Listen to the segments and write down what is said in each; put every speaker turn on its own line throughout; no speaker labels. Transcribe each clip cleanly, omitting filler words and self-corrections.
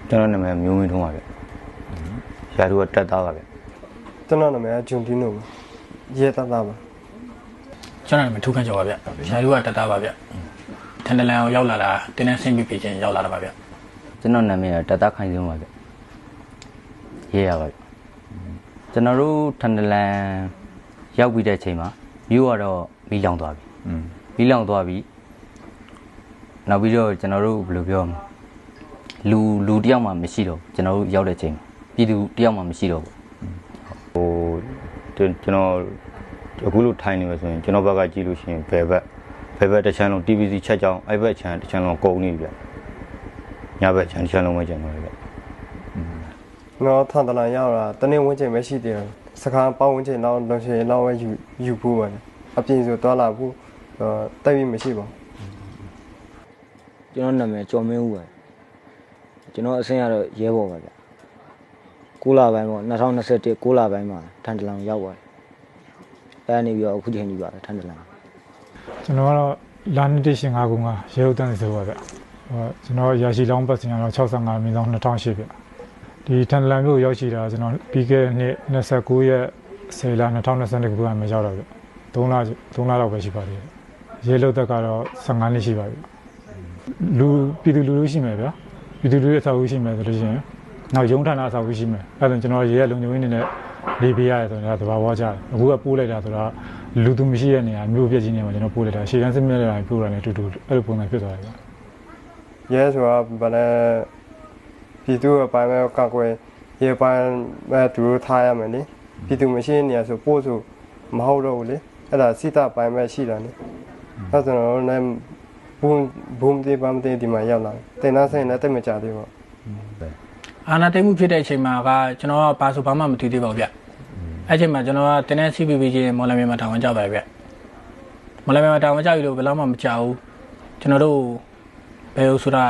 ကျွန်တော်နာမည်မျိုးမင်းထုံးပါဗျရာထူးကတက်သားပါဗျ
ကျွန်တော်နာမည်ကဂျွန်တီနိုရဲသားသားပါ
ကျွန်တော်နာမည်ထူးခန့်ကျော်ပါဗျရာထူးကတက်သားပါဗျထန်တလန်ကိုရောက်လာတာတင်းနဲ့ဆင်းပြီးပြင်ရောက်လာတာပါဗျ
ကျွန်တော်နာမည်ကတက်သားခိုင်စုံပါဗျရဲရပါဗျကျွန်တော်တို့ထန်တလန်ရောက်ပြီးတဲ့အချိန်မှာမြို့ကတော့မီးလောင်သွားပြီမီးလောင်သွားပြီနောက်ပြီးတော့ကျွန်တော်တို့ဘယ်လိုပြောမလဲလူတယောက်မှမရှိတော့ကျွန်တော်တို့ရောက်တဲ့အချိန်ပြည်သူတယောက်မှမရှိတော့ဘူးကျွန်တော်အခုလိုထိုင်နေမယ်ဆိုရင်ကျွန်တော်ဘက်ကကြည့်လို့ရှိရင်ဘယ်ဘက်တစ်ချမ်းလုံး TVC ချက်ကြောင်းအဲ့ဘက်ချမ်းတစ်ချမ်းလုံးကုန်နေပြီဗျညဘက်ချမ်းတစ်ချမ်းလုံးပဲကျန်တော့ဗျ
နော်ထန်တလန်ရောက်တာတနေ့ဝန်းကျင်ပဲရှိသေးတယ်စကားပေါင်းဝန်းကျင်တော့လုံချင်တော့ပဲယူဖို့ပါလေအပြင်ဆိုသွားလာဖို့တိုက်ပြီးမရှိပါ
ကျွန်တော်နာမည်ကျော်မင်းဦးပါကျွန်တော်အဆင့်ကတော့ရဲဘော်ပါဗျ9လပိုင်းပေါ့2021 9လပိုင်းမှာထန်တလန်ရောက်ပါတယ်အဲ့နေပြီးတော့အခုချိန်ကြီးပါထန်တလန်
ကျွန်တော်ကတော့လာနစ်တရှင်5ခုကရဲဥတန်းဆိုပါဗျကျွန်တော်ရာရှိလောင်းပတ်စင်ကတော့65မိနစ်2008ဗျဒီထန်တလန်မြို့ရောက်ရှိတာကျွန်တော်ပြီးခဲ့တဲ့နှစ်29ရက်10လ2022ခုကမှရောက်တော့ဗျ3လလောက်ပဲရှိပါသေးတယ်ရဲလို့တက်ကတော့15နှစ်ရှိပါပြီပြည်သူလူရှိမယ်ဗျာပြည်သူလူရဲ့အဆောက်အဦရှိမယ်ဆိုလို့ရှိရင်နောက်ရုံးဌာနအဆောက်အဦရှိမယ်အဲ့ဒါကျွန်တော်ရဲရဲ့လုံခြုံရေးအနေနဲ့လေးပေးရတယ်ဆိုတော့သဘာဝကျတယ်အခုကပိုးလိုက်တာဆိုတော့လူသူမရှိတဲ့နေရာမျိုးပြည့်ချင်းနေမှာကျွန်တော်ပိုးလိုက်တာရှေ့တန်းစစ်မြဲတာပိုးတာနဲ့တူတူအဲ့လိုပုံစံဖြစ်သွားတယ်ဗျာ
ရဲဆိုတာဗလဲပြည်သူအပိုင်းပဲကောက်ွယ်ရဲပိုင်းပဲသူတို့ထားရမယ်လေပြည်သူမရှိတဲ့နေရာဆိုပို့ဆိုမဟုတ်တော့ဘူးလေအဲ့ဒါစိတပိုင်းပဲရှိတာလေအဲ့ကျွန်တော်လည်းဘုံဒီပမ်တေဒီမှာရောက်လာတင်သားဆိုင်နဲ့တက်မကြသေးပါ
အာနာတိတ်မှုဖြစ်တဲ့အချိန်မှာကကျွန်တော်ကဘာဆိုဘာမှမသိသေးပါဘူးဗျအဲ့ချိန်မှာကျွန်တော်ကတင်းနဲ့ CPB ချင်းမော်လမြိုင်မှာတာဝန်ကျပါတယ်ဗျမော်လမြိုင်မှာတာဝန်ကျပြီလို့ဘယ်တော့မှမကြောက်ဘူးကျွန်တော်တို့ဘယ်လိုဆိုတာ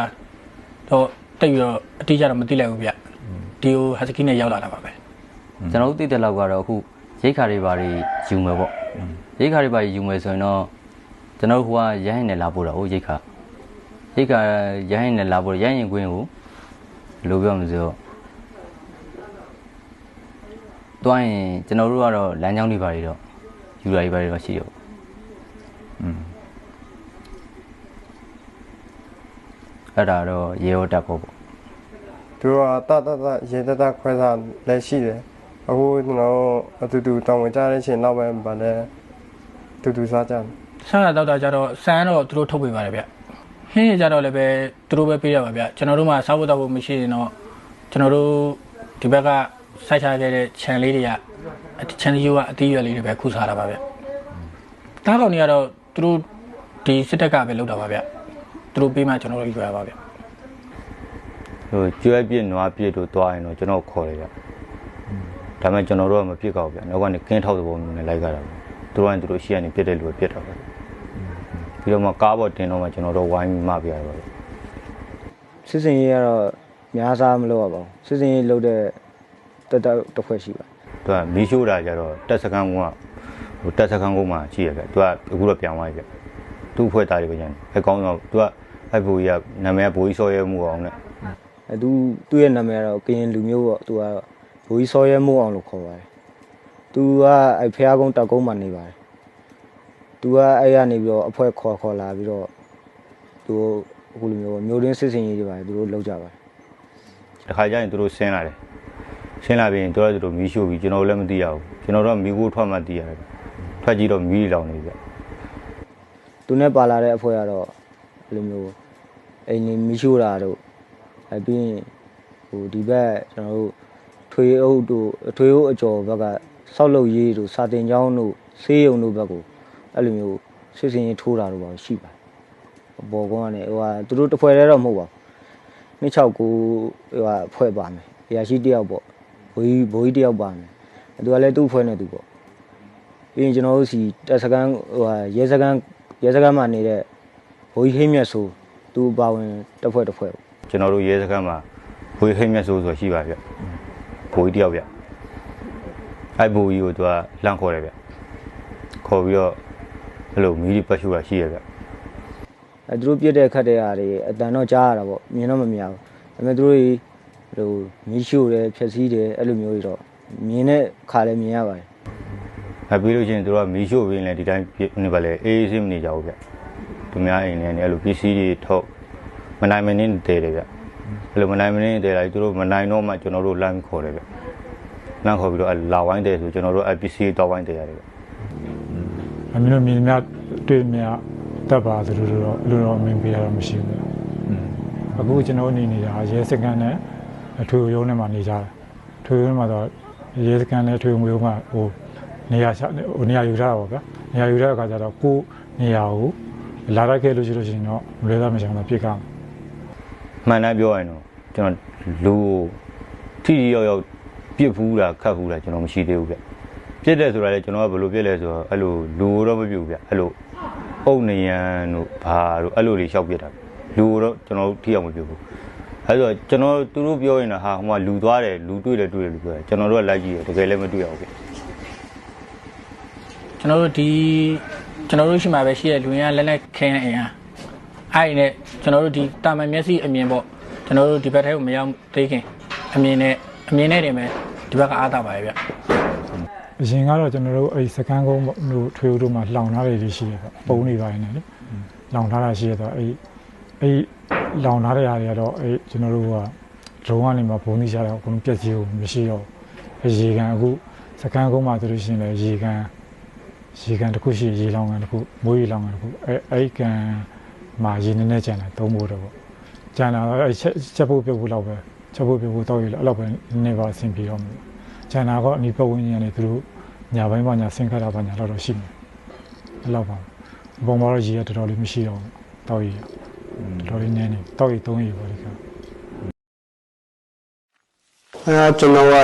တော့တိတ်ပြီးတော့အတိအကျတော့မသိလိုက်ဘူးဗျဒီဟိုဟာစကီနဲ့ရောက်လာတာပါပဲ
ကျွန်တော်တို့သိတဲ့လောက်ကတော့အခုရိတ်ခါတွေဘာတွေယူမယ်ပေါ့ရိတ်ခါတွေဘာတွေယူမယ်ဆိုရင်တော့ကျွန်တော်တို့ကရဟင်နဲ့လာပို့တာဟိုရိတ်ခါရဟင်နဲ့လာပို့ရဟင်ကွင်းကိုဘယ်လိုပြောမလဲဆိုတော့တွိုင်းရင်ကျွန်တော်တို့ကတော့လမ်းကြောင်းတွေဘာတွေတော့ယူတာတွေဘာတွေတော့ရှိတယ်ပေါ့အဲ့ဒါတော့ရေရောတက်ဖို့ပေါ့
သူကတရေတခွဲစားလည်းရှိတယ်အခုကျွန်တော်အတူတူတောင်းဝင်ကြတဲ့ချိန်တော့ပဲဗာလဲတူစားကြတယ်
ဆန်းရတော့ကြတော့ဆန်းတော့သူတို့ထုတ်ပေးပါတယ်ဗျဟင်းရကြတော့လည်းပဲသူတို့ပဲပေးရပါဗျကျွန်တော်တို့မှစားဖို့တော့မရှိရင်တော့ကျွန်တော်တို့ဒီဘက်ကစိုက်ချခဲ့တဲ့ခြံလေးတွေကခြံလေးကအတီးရွက်လေးတွေပဲခုစားတာပါဗျတားကောင်တွေကတော့သူတို့ဒီစစ်တပ်ကပဲလုပ်တာပါဗျသူတို့ပေးမှကျွန်တော်တို့ရွယ်ပါဗျ
ဟိုကျွဲပြစ်နွားပြစ်တို့တွားရင်တော့ကျွန်တော်ခေါ်တယ်ဗျဒါမှကျွန်တော်တို့ကမပြစ်ကောက်ဗျနောက်ကနေကင်းထောက်တဲ့ပုံမျိုးနဲ့လိုက်ကြတာသူတို့ရှိရနေပြစ်တဲ့လူပဲပြစ်တာပဲပြီးတော့မှကားပေါ်တင်တော့မှကျွန်တော်တို့ဝိုင်းပြီးမှပြရတယ်ဗျ
စစ်စင်ရေးကတော့များစားမလို့ရပါဘူးစစ်စင်ရေးလုပ်တဲ့တစ်ခွက်ရှိပါ
သူကမီးရှို့တာကြတော့တက်စခန်းကဟိုတက်စခန်းကုန်းမှာရှိရဗျသူကအခုတော့ပြောင်းသွားပြီဗျသူ့ဖွဲ့သားတွေပဲကျန်တယ်ကောင်းတော့သူကအဲ့ဘူကြီးကနာမည်ကဘူကြီးစောရဲမှုအောင်နဲ့
သူ့ရဲ့နာမည်ကတော့ကရင်လူမျိုးပေါ့သူကဘူကြီးစောရဲမှုအောင်လို့ခေါ်ပါတယ်သူကအဲ့ဖျားကုန်းတောက်ကုန်းမှာနေပါတယ်သူကအဲ့ရနေပြီးတော့အဖွဲခေါ်လာပြီးတော့သူအခုလိုမျိုးရင်းစစ်စင်ရေးတွေပါတယ်သူတို့လောက်ကြပါတယ်
တခါကျရင်သူတို့ဆင်းလာတယ်ဆင်းလာပြီးရင်တို့လည်းသူတို့မီးရှို့ပြီးကျွန်တော်လည်းမသိရဘူးကျွန်တော်တို့မီးကိုထွက်မှသိရတယ်ထွက်ကြည့်တော့မီးလောင်နေပြီ
သူနဲ့ပါလာတဲ့အဖွဲကတော့ဘယ်လိုမျိုးအိမ်နေမီးရှို့တာတို့အဲ့ပြီးရင်ဟိုဒီဘက်ကျွန်တော်တို့ထွေးအုပ်တို့ထွေးအုပ်အကျော်ဘက်ကဆောက်လုပ်ရေးတို့စာတင်ကျောင်းတို့ဆေးရုံတို့ဘက်ကိုအဲ့လိုမျိုးစစ်စင်ရေးထိုးတာတို့ပါရှိပါတယ်ပေါ်ကောကနေဟိုဟာသူတို့တစ်ဖွဲ့တည်းတော့မဟုတ်ပါဘူး269ဟိုဟာဖွဲ့ပါမယ်အရာရှိတယောက်ပေါ့ဘိုးကြီးတယောက်ပါမယ်သူကလည်းသူ့ဖွဲ့နေသူပေါ့ပြီးရင်ကျွန်တော်တို့စီတက်စကန်ဟိုဟာရဲစကန်မှာနေတဲ့ဘိုးကြီးဟိမြတ်ဆိုသူပါဝင်တစ်ဖွဲ့ပေါ့
ကျွန်တော်တို့ရဲစခန်းမှာဘိုးဟိမ့်မြတ်ဆိုဆိုရှိပါဗျဘိုးကြီးတယောက်ဗျအဲ့ဘိုးကြီးကိုသူကလှမ်းခေါ်တယ်ဗျခေါ်ပြီးတော့အဲ့လိုမီးပတ်ရှူတာရှိရဗျ
သူတို့ပြစ်တဲ့ခတ်တဲ့ဟာတွေအတန်တော့ကြားရတာပေါ့မြင်တော့မမြင်ဘူးဒါပေမဲ့သူတို့ မီးရှို့တယ်ဖြက်စီးတယ်အဲ့လိုမျိုးတွေတော့မြင်တဲ့ခါလည်းမြင်ရပါတယ်
ပြီးလို့ရှိရင်တို့ကမီးရှို့ပြီးရင်လည်းဒီတိုင်းနေပါလေအေးဆေးမနေကြဘူးဗျသူများအိမ်နဲ့အဲ့လိုပစ္စည်းတွေထုတ်မနိုင်မနှင်းတဲတယ်ဗျအဲ့လိုမနိုင်မနှင်းတဲလိုက်တို့မနိုင်တော့မှကျွန်တော်တို့လမ်းခေါ်တယ်ဗျလမ်းခေါ်ပြီးတော့လာဝိုင်းတဲဆိုကျွန်တော်တို့ပစ္စည်းတော့ဝိုင်းတဲရတယ်ဗျ
အမျိုးမြင်များတွေ့များတက်ပါဆိုလို့တော့လူတော်မင်းပေးရတော့မရှိဘူးအခုကျွန်တော်နေနေတာရဲစကန်နဲ့အထွေရုံးထဲမှာနေကြတယ်ထွေရုံးမှာတော့ရဲစကန်နဲ့ထွေငွေရုံးမှာဟိုနေရာယူထားတာပေါ့ဗျာနေရာယူတဲ့အခါကျတော့ကိုနေရာကိုလာလိုက်ခဲ့လို့ရှိလို့ရှိရင်တော့မလွယ်သားမချောင်တော့ပြစ်ကား
မှန်တယ်ပြောရင်တော့ကျွန်တော်လူထိရောက်ပြစ်ဘူးတာခတ်ဘူးတာကျွန်တော်မရှိသေးဘူးဗျပြစ်တယ်ဆိုတာလေကျွန်တော်ကဘယ်လိုပြစ်လဲဆိုတော့အဲ့လိုလူတော့မပြစ်ဘူးဗျအဲ့လိုအုတ်နေရန်တို့ဘာတို့အဲ့လိုတွေရှောက်ပြစ်တာလူတော့ကျွန်တော်ထိအောင်မပြစ်ဘူးအဲ့ဆိုကျွန်တော်သူတို့ပြောရင်တော့ဟာဟိုမှာလူသွားတယ်လူတွေ့တယ်လူပြောတယ်ကျွန်တော်တို့ကလိုက်ကြည့်တယ်တကယ်လည်းမတွေ့ရဘူးဗျ
ကျွန်တော်တို့ရှိမှာပဲရှိရလူရင်းကလက်ခဲရအိမ်ဟာအဲ့နဲ့ကျွန်တော်တို့ဒီတာမန်မျက်စိအမြင်ပေါ့ကျွန်တော်တို့ဒီဘက်ထဲကိုမရောက်သေးခင်အမြင်နဲ့တင်မယ်ဒီဘက်ကအားတာပါရဲ့ဗျ
အရင်ကတော့ကျွန်တော်တို့အဲ့စကန်ကုန်းတို့ထွေဦးတို့မှာလောင်ထားတယ်ရှိရပေါ့ပုံနေပါရင်လည်းလောင်ထားတာရှိရတော့အဲ့လောင်ထားတဲ့ဟာတွေကတော့အဲ့ကျွန်တော်တို့ကဒရုန်းကနေမှဘုံနေကြတော့အကုန်လုံးပြက်စီကိုမရှိတော့ရေကန်အခုစကန်ကုန်းမှာဆိုလို့ရှိရင်လည်းရေကန်တစ်ခုရှိရေလောင်ကန်တစ်ခုမိုးရေလောင်ကန်တစ်ခုအဲ့ကန်မှာရေနည်းနည်းကျန်တယ်သုံးဖို့တော့ပေါ့ကျန်တာတော့အဲ့ချက်ဖို့ပြုတ်ဖို့လောက်ပဲချက်ဖို့ပြုတ်ဖို့တော့ရအဲ့လောက်ပဲနေပါအဆင်ပြေတော့မယ်ကျန်တာကအနီးပတ်ဝန်းကျင်ကနေသူတို့ညာပိုင်းမှာညာဆင်းခတ်တာပါညာတော့ရှိမယ်အဲ့လောက်ပါဘုံမှာတော့ရေကတော်တော်လေးမရှိတော့ဘူးတောက်ရေတော်တော်လေးနည်းနေတောက်ရေသုံးရေပါလိမ့်မယ်
ကျွန်တော်က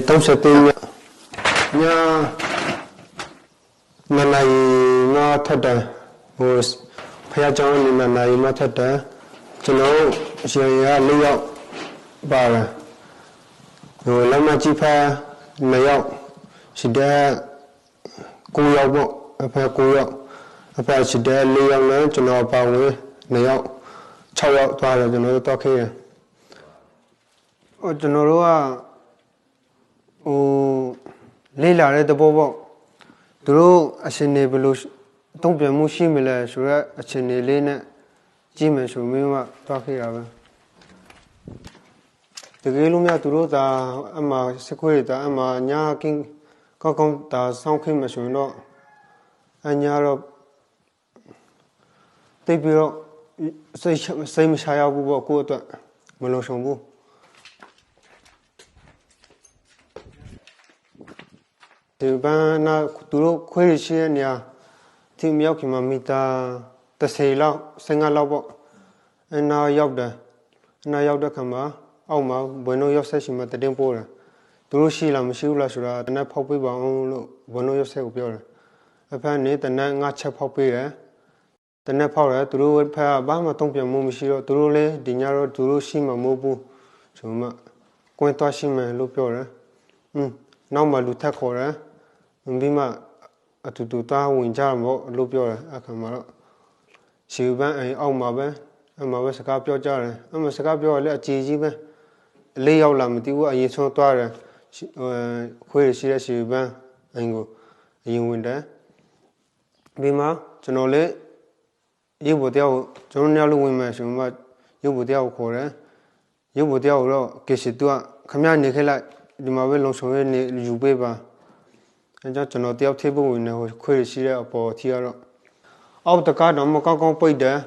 33ညမနိုင်ငါထက်တယ်ဟိုဖះเจ้าနေမနိုင်မထက်တယ်ကျွန်တော်ရှင်ရ၄ယောက်ပါတယ်ဟိုလမ်းမကြီးဖာ2ယောက်ရှိတဲ့9ယောက်ပေါ့အဖ9ယောက်အဖရှိတဲ့4ယောက်နဲ့ကျွန်တော်ပါဝင်2ယောက်6ယောက်သွားတယ်ကျွန်တော်တို့တော့ခဲ့ရဟိုကျွန်တော်တို့ကဟိုလေးလာတဲ့တဘောပေါ့သူတို့အရှင်နေဘယ်လိုတုံ့ပြန်မှုရှိမလဲဆိုတော့အရှင်နေလေးနဲ့ကြည့်မယ်ဆိုမျိုးမှသွားခဲ့တာပဲတကယ်လို့များသူတို့သာအမှစခွေးတာအမှညာကင်းကောင်းတာဆောင်းခင်းမဆိုရင်တော့အညာတော့တိတ်ပြီးတော့စိတ်မရှာရဘူးပေါ့ကိုယ့်အတွက်မလုံဆောင်ဘူးဒီဘန်းနာသူတို့ခွေးရှိတဲ့နေရာဒီမြောက်ခင်မှာမီတာ30လောက်15လောက်ပေါ့အနာရောက်တယ်အနာရောက်တဲ့ခါမှာအောက်မှာဘွယ်နိုရောက်ဆက်ရှိမှတည်င်းပို့တယ်သူတို့ရှိလားမရှိဘူးလားဆိုတာတနက်ဖောက်ပေးပါအောင်လို့ဘွယ်နိုရောက်ဆက်ကိုပြောတယ်အဖက်နေတနက်5ချက်ဖောက်ပေးတယ်တနက်ဖောက်တယ်သူတို့ဖက်ကဘာမှတုံ့ပြန်မှုမရှိတော့သူတို့လည်းဒီညတော့သူတို့ရှိမှမဟုတ်ဘူးဆိုမှကွင်းသွားရှိမယ်လို့ပြောတယ်နောက်မှလူထက်ခေါ်တယ်ပြီးမှအတူတူတာဝင်ကြမှာလို့ပြောတယ်အခါမှာတော့ရှေ့ဘန်းအိမ်အောက်မှာပဲအမှပဲစကားပြောကြတယ်အမှစကားပြောရလဲအကြည်ကြီးပဲလေးရောက်လာမသိဘူးအရင်ဆုံးသွားတယ်ခွေးရှိတဲ့ရှေ့ဘန်းအိမ်ကိုအရင်ဝင်တယ်ပြီးမှကျွန်တော်လည်းရုပ်ဘတရားကိုကျွန်တော်ညလုံးဝင်မယ်ဆိုမှရုပ်ဘတရားကိုခေါ်တယ်ရုပ်ဘတရားကိုတော့ကေရှိသူကခမရနေခဲ့လိုက်ဒီမှာပဲလုံဆောင်ရနေယူပေးပါအဲကြောင့်ကျွန်တော်တယောက်သေးဖို့ဝင်နေဟိုခွေးရှိတဲ့အပေါ်ထီကတော့အောက်တကားတော့မကောင်းကောင်းပိတ်တယ်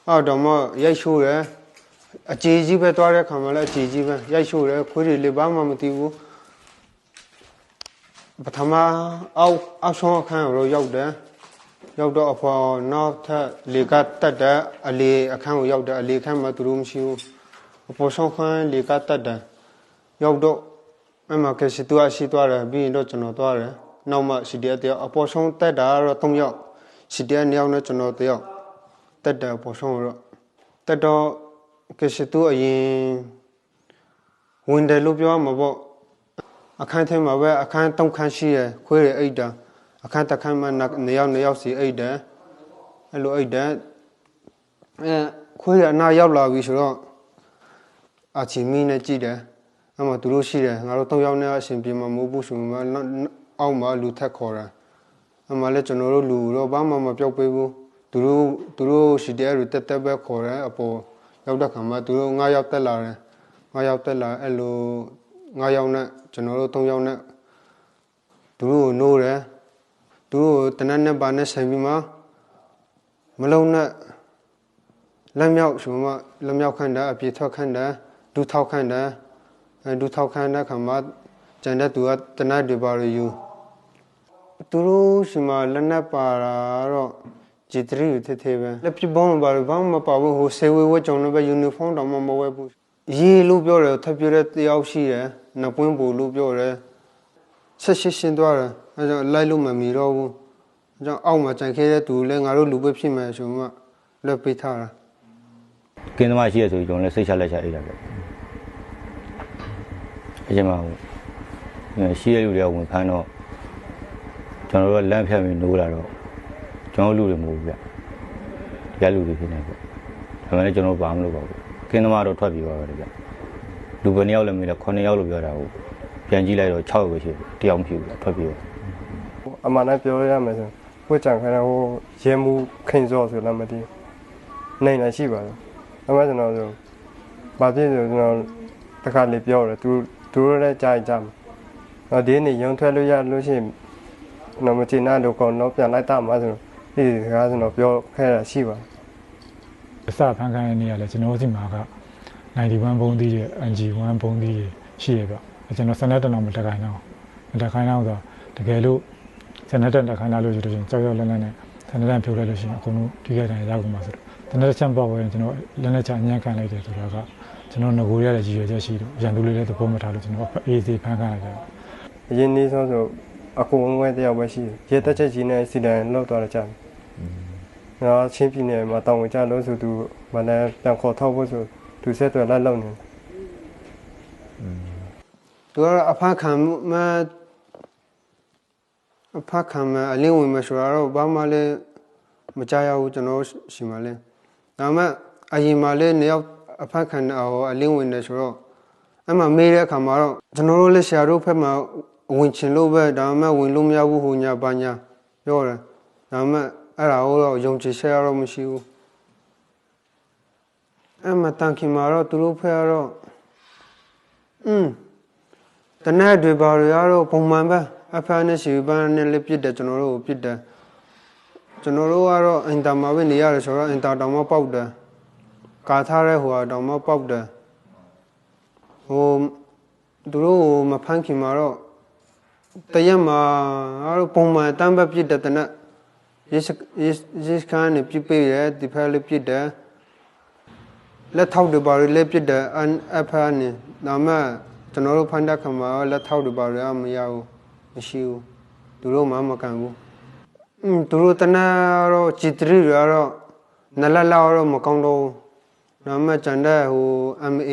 အောက်တော့မရိုက်ရှိုးတယ်အကြည်ကြီးပဲသွားတဲ့ခါမှလည်းအကြည်ကြီးပဲရိုက်ရှိုးတယ်ခွေးတွေလည်းဘာမှမသိဘူးပထမအောက်ဆုံးအခန်းကိုရောက်တယ်ရောက်တော့အဖေါ်နောက်ထပ်လေကတက်တယ်အလေအခန်းကိုရောက်တယ်အလေခန်းမှာသူတို့မရှိဘူးအပေါ်ဆုံးခန်းလေကတက်တယ်ရောက်တော့အမှကရှိသူအရှိသွားတယ်ပြီးရင်တော့ကျွန်တော်သွားတယ်နောက်မှရှိတဲ့အအပေါ်ဆုံးတက်တာတော့3ယောက်ရှိတဲ့2ယောက်နဲ့ကျွန်တော်1ယောက်တက်တယ်အပေါ်ဆုံးတော့တက်တော့ကရှိသူအရင်ဝင်တယ်လို့ပြောမှာပေါ့အခန်းထဲမှာပဲအခန်း3ခန်းရှိရခွေးရအိတ်တာအခန်းတစ်ခန်းမှာ2ယောက်စီအိတ်တယ်အဲ့လိုအိတ်တယ်ခွေးရအနာရောက်လာပြီဆိုတော့အချီမီနဲ့ကြည့်တယ်
mà tụi nó xí đấy ngài tông nhau này xem phim mà mua bút xuống mà ông mà lù thắt khó ra mà lấy cho nó lù rồi ba mà biểu bê bu tụi nó xí đấy rồi tết bé khó ra à po nhau đó mà tụi nó ngay nhau tết là elo ngay nhau này cho nó tông nhau này tụi nó nô đấy tụi nó tên anh bạn này xem phim mà lâu nè làm nhau xuống mà làm nhau khăn đã bị thao khăn đã du thao khăn đã khám mà chẳng đã tụi tên anh đi vào rồi tụi nó xem mà lần nào para rồi chỉ thấy thế vậy lập chỉ bom mà bảo hồ sơ với trong nó về uniform đó mà mua về gì lúc biểu rồi thay biểu rồi áo xí rồi nó quên bộ lúc biểu rồi xin đó rồi lại lúc mà mì rồi cho ông mà chẳng khi tụi lên ngài lúc bếp xin mà xuống mà lớp bị thà rồi
cái nó mà xí rồi chúng nó xây lại chạy ra cái mà xí rồi điều mình phải nó cho nó làm theo mình nuôi là rồi cho nó lưu được một việc cái lưu được thế này vậy mà cho nó bám luôn vậy cái nó mà đâu thoát bị vào rồi vậy lưu bên nhau là mình là con nhau luôn vậy đâuပြန်ကြည့်လိုက်တော့6ပဲရှိတယ်တယောက်ဖြူထွက်ပြေး
အမှန်နဲ့ပြောရမယ်ဆိုကိုကြံခိုင်းတော့ရဲမှုခင်စောဆိုလည်းမသိနိုင်လည်းရှိပါတယ်အမှန်ကျွန်တော်ဆိုဘာဖြစ်ဆိုကျွန်တော်တစ်ခါလေးပြောတယ်သူတို့လည်းကြားကြမှာဒီနေ့ရုံထွက်လို့ရလို့ရှိရင်တော့မချင်တဲ့လူကတော့ပြန်လိုက်တာမှာဆိုဒီစကားကျွန်တော်ပြောခဲ့တာရှိပါတယ်
အစဖန်ခိုင်းနေရလဲကျွန်တော်စီမှာက91ဘုံသီးရဲ့ NG1 ဘုံသီးရှိရပြကျွန်တော်စနေတနောင်မတက်ခိုင်းတော့ဆိုတကယ်လို့စနေတက်ခိုင်းလာလို့ဆိုတော့ကြောက်ကြောက်လန့်လန့်နဲ့စနေတက်ဖြိုးလိုက်လို့ရှိရင်အကုန်လုံးဒီကတိုင်းရောက်ကုန်ပါဆိုတော့စနေတက်ချမ်းပေါက်ဝင်ကျွန်တော်လက်နဲ့ချအညံ့ခံလိုက်တယ်ဆိုတော့ကကျွန်တော်ငကိုရတဲ့ရည်ရွယ်ချက်ရှိတော့ရန်သူလေးလည်းသဘောမထားလို့ကျွန်တော်အေးစေးဖန်ခိုင်းလိုက်တယ်
အရင်နေ့ဆုံးဆိုအကုန်ဝဲတယောက်ပဲရှိရဲတက်ချက်ကြီးနဲ့စီတန်လောက်သွားကြတယ်ငါချင်းပြင်းနေမှာတောင်းဝင်ကြလို့ဆိုသူမနဲ့ပြန်ခေါ်ထောက်ဖို့ဆိုသူဆက်သွယ်လိုက်လောက်နေ
သူကအဖခံမအလင်းဝင်မဆိုတော့ဘာမှလည်းမကြရဘူးကျွန်တော်ရှိမှလဲဒါမှအရင်မှလည်းနေရောက်အဖခံအလင်းဝင်နေဆိုတော့အဲ့မှာမေးတဲ့အခါမှာတော့ကျွန်တော်တို့လည်းဆရာတို့ဖက်မှာဝင်ချင်လို့ပဲဒါမှဝင်လို့မရဘူးဟိုညာဘာညာပြောတယ်ဒါမှအဲ့ဒါတော့ယုံကြည်ချက်ရတော့မရှိဘူးအဲ့မှာတန်ခင်မှာတော့သူတို့ဖက်ကတော့တနက်တွေပါရတော့ပုံမှန်ပဲအဖနဲ့စီပန်းနဲ့လည်းပြစ်တယ်ကျွန်တော်တို့ပြစ်တယ်ကျွန်တော်တို့ကတော့အင်တာမှာပဲနေရတယ်ဆိုတော့အင်တာတောင်မှပေါက်တယ်ကာထားတဲ့ဟိုတောင်မှပေါက်တယ်ဟိုသူတို့မဖမ်းခင်မှာတော့တရက်မှာတော့ပုံမှန်တမ်းပဲပြစ်တယ်တနက်ရစ်ခန်းနဲ့ပြစ်ပေးတယ်ဒီဖက်လည်းပြစ်တယ်လက်ထောက်တွေပါလည်းပြစ်တယ်အဖနဲ့ဒါမှကျွန်တော်တို့ဖန်တဲ့ခါမှာလက်ထောက်တွေပါရမရဘူးမရှိဘူးသူတို့မှမကန်ဘူးသူတို့တနာတော့จิตရီရတော့နလလာတော့မကောင်းတော့ဒါမှကျန်တဲ့ဟို MA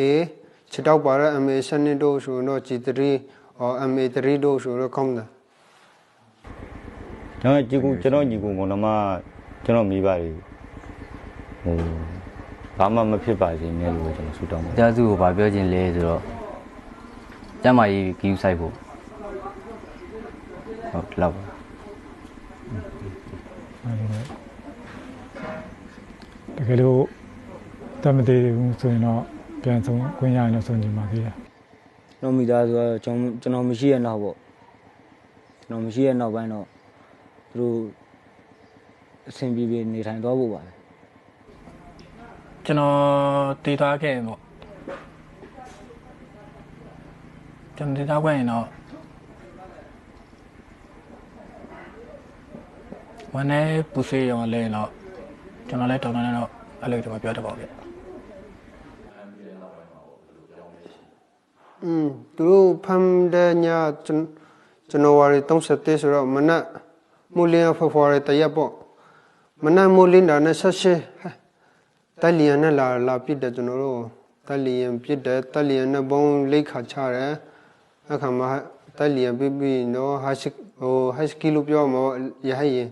ခြေတောက်ပါတဲ့ MA စနစ်တို့ဆိုတော့จิตရီMA3 တို့ဆိုတော့ကောင်းတယ်
ကျွန်တော်ညီကူမောင်နှမကျွန်တော်မိပါတယ်ဟိုဘာမှမဖြစ်ပါစေနဲ့လို့ကျွန်တော်ဆုတောင်းပါတယ်တရားစုကိုဗာပြောခြင်းလဲဆိုတော့ကျမကြီးကီးဆိုင်ဖို့ဟုတ်လောက်ပါ
တကယ်လို့တမသေးဘူးဆိုရင်တော့ပြန်ဆုံးခွင့်ရရင်တော့ဆုံးကြပါသေးတယ်
တော့မိသားစုကတော့ကျွန်တော်မရှိရနောက်ပေါ့ကျွန်တော်မရှိရနောက်ပိုင်းတော့သူတို့အဆင်ပြေပြေနေထိုင်သွားဖို့ပါပဲ
ကျွန်တော်တည်သွားခဲ့ပေါ့ကျွန်တော်တည်သွားခဲ့ရင်တော့ဝန်ထဲပူစေးရောလဲတော့ကျွန်တော်လည်းတောင်းတန်းတော့အဲ့လိုကျွန်တော်ပြောတတ်ပါဗျ
သူတို့ဖမ်းတဲ့ညဇန်နဝါရီ31ဆိုတော့မနက်မိုးလင်းဖော်ဖော်ရတရက်ပေါ့မနက်မိုးလင်းတာနဲ့ဆက်ရှိတက်လျံနဲ့လာပြစ်တယ်ကျွန်တော်တို့တက်လျံပြစ်တယ်တက်လျံနဲ့ဘုံလိတ်ခါချတယ်အခါမှာတက်လျံပြီးတော့ဟိုစကီလို့ပြောမှာရဟရင်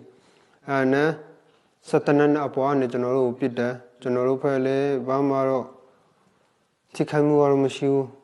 အဲ့နဲ့စတနန်အပွားနဲ့ကျွန်တော်တို့ပြစ်တယ်ကျွန်တော်တို့ဖက်လည်းဘာမှတော့ထိခိုက်မှုကတော့မရှိဘူး